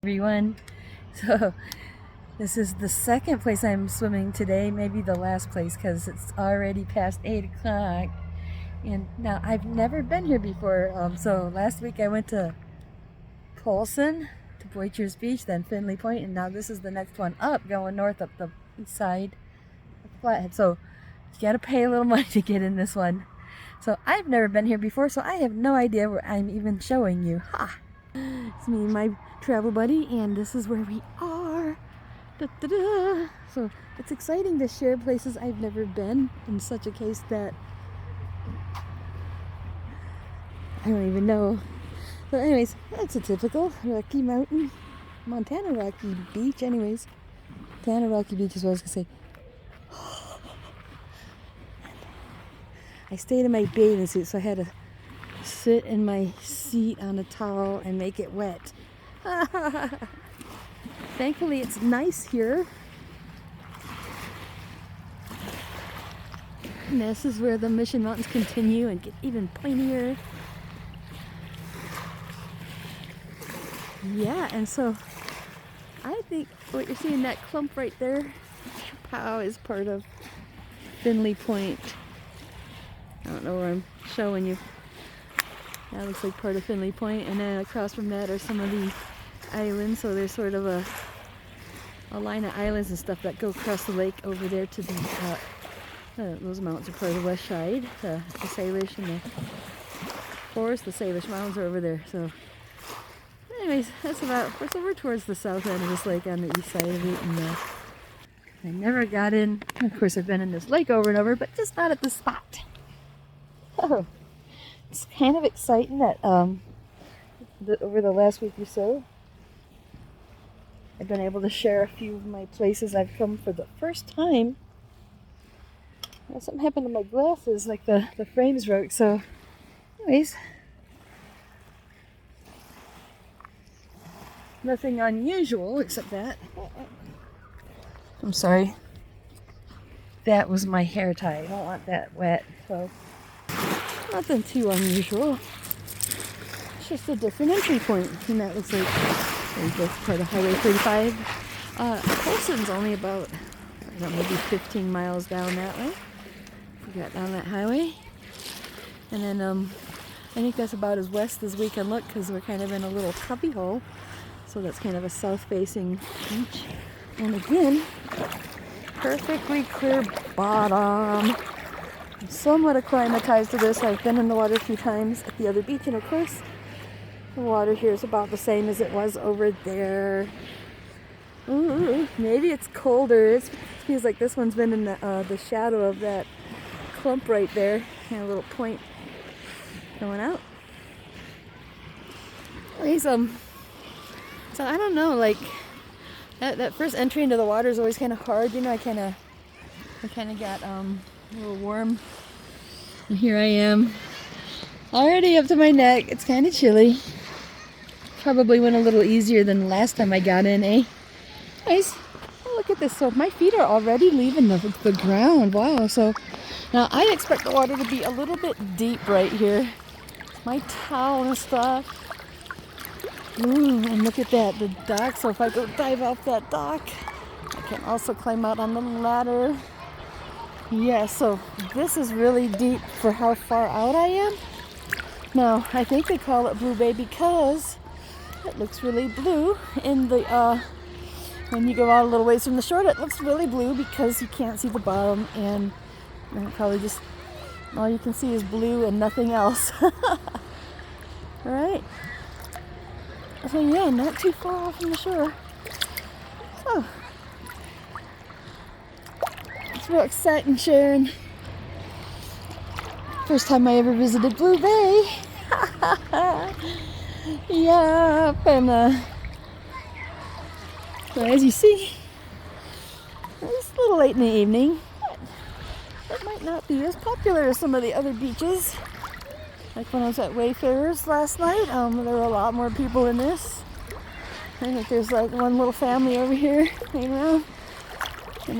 Everyone. So this is the second place I'm swimming today, maybe the last place because it's already past 8 o'clock. And now I've never been here before. So last week I went to Polson, to Boichers Beach, then Finley Point, and now this is the next one up, going north up the east side of Flathead. So you gotta pay a little money to get in this one. So I've never been here before, so I have no idea where I'm even showing you. Ha! It's me and my travel buddy, and this is where we are. Da, da, da. So it's exciting to share places I've never been, in such a case that I don't even know. But anyways, that's a typical Rocky Mountain, Montana Rocky Beach. Anyways, Montana Rocky Beach is what I was gonna say. I stayed in my bathing suit, so I had to sit in my seat on a towel and make it wet. Thankfully it's nice here. And this is where the Mission Mountains continue and get even pointier. Yeah, and so I think what you're seeing, that clump right there, Chappao, is part of Finley Point. I don't know where I'm showing you. That looks like part of Finley Point, and then across from that are some of the islands. So there's sort of a line of islands and stuff that go across the lake over there to the those mountains are part of the west side. The Salish and the Forest, the Salish Mountains are over there. So anyways, that's about, it's over towards the south end of this lake on the east side of it. And I never got in. Of course, I've been in this lake over and over, but just not at this spot. Oh. It's kind of exciting that over the last week or so, I've been able to share a few of my places I've come for the first time. Well, something happened to my glasses, like the frames broke. So, anyways, nothing unusual except that. I'm sorry. That was my hair tie. I don't want that wet, so. Nothing too unusual. It's just a different entry point. And that looks like that's part of Highway 35. Polson's only about, I don't know, maybe 15 miles down that way. We got down that highway. And then I think that's about as west as we can look because we're kind of in a little cubby hole. So that's kind of a south-facing beach. And again, perfectly clear bottom. I'm somewhat acclimatized to this. I've been in the water a few times at the other beach, and of course the water here is about the same as it was over there. Ooh, maybe it's colder. It feels like this one's been in the shadow of that clump right there, and a little point going out. Anyways, so I don't know, like that first entry into the water is always kind of hard, you know. I kind of got a little warm, and here I am already up to my neck. It's kind of chilly. Probably went a little easier than last time I got in, eh? Nice. Oh, look at this. So my feet are already leaving the ground. Wow. So now I expect the water to be a little bit deep right here. My towel and stuff. Ooh, and look at that, the dock. So if I go dive off that dock, I can also climb out on the ladder. Yeah, so this is really deep for how far out I am. Now, I think they call it Blue Bay because it looks really blue in the, when you go out a little ways from the shore, it looks really blue because you can't see the bottom, and probably just, all you can see is blue and nothing else. Alright. So yeah, not too far off from the shore. So, it's real exciting sharing. First time I ever visited Blue Bay. Yep, and so as you see, it's a little late in the evening. It might not be as popular as some of the other beaches. Like when I was at Wayfarers last night, there were a lot more people in this. I think there's like one little family over here hanging around. And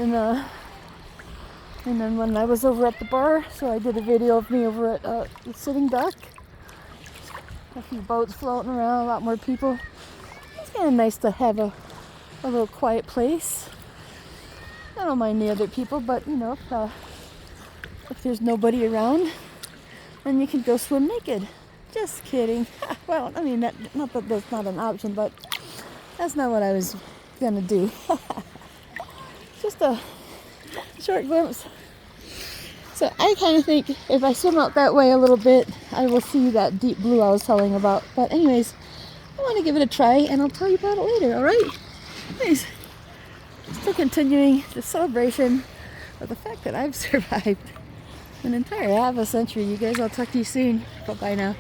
then when I was over at the bar, so I did a video of me over at the sitting duck. A few boats floating around, a lot more people. It's kind of nice to have a little quiet place. I don't mind the other people, but you know, if there's nobody around, then you can go swim naked. Just kidding. Well, I mean, not that that's not an option, but that's not what I was gonna do. Just a short glimpse. So I kind of think if I swim out that way a little bit, I will see that deep blue I was telling about. But anyways, I want to give it a try, and I'll tell you about it later, alright? Anyways, still continuing the celebration of the fact that I've survived an entire half a century. You guys, I'll talk to you soon. Bye-bye now.